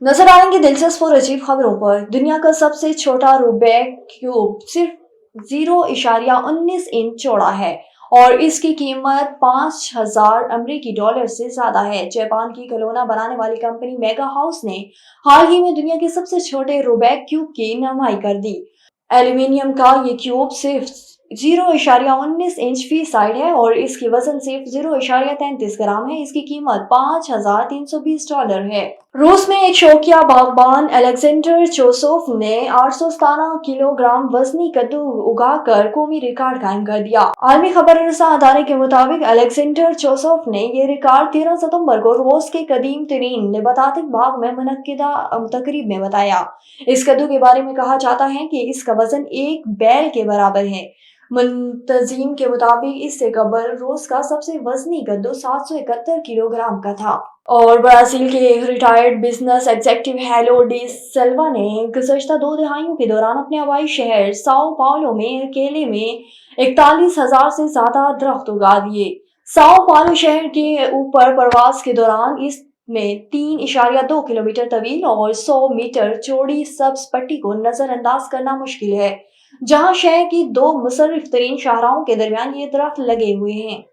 नजर आएंगे दिलचस्प और अजीब खबरों पर। दुनिया का सबसे छोटा रूबिक क्यूब सिर्फ 0.19 इंच चौड़ा है और इसकी कीमत 5,000 अमेरिकी डॉलर से ज्यादा है। जापान की खिलौना बनाने वाली कंपनी मेगा हाउस ने हाल ही में दुनिया के सबसे छोटे रूबिक क्यूब की नुमाई कर दी। एल्यूमिनियम का ये क्यूब सिर्फ 0.19 इंच फी साइड है और इसकी वजन सिर्फ 0.33 ग्राम है। इसकी कीमत $5,320 है। रूस में एक शौकिया बागबान अलेक्जेंडर चोसोफ ने 817 किलोग्राम वजनी कद्दू उगाकर कौमी रिकॉर्ड कायम कर दिया। आलमी खबर रसा अदारे के मुताबिक अलेक्जेंडर चोसोफ ने ये रिकॉर्ड 13 सितंबर को रूस के कदीम तरीन नबातातिक बाग में मुनक्किदा तकरीब में बताया। इस कद्दू के बारे में कहा जाता है कि इसका वजन एक बैल के बराबर है। मुंतजिम के मुताबिक इससे कबल रूस का सबसे वजनी कद्दू 771 किलोग्राम का था। और ब्राजील के एक retired business executive Helio de Silva ने गुज़श्ता 2 दहाइयों के दौरान अपने हवाई शहर साओ पाउलो में अकेले में 41,000 से ज्यादा दरख्त उगा दिए। साओ पाउलो शहर के ऊपर परवास के दौरान इस में 3.2 किलोमीटर तवील और 100 मीटर चौड़ी सब्ज पट्टी को नजरअंदाज करना मुश्किल है, जहां शहर की दो मुसर्रिफ तरीन शाहराहों के दरमियान ये दरख्त लगे हुए हैं।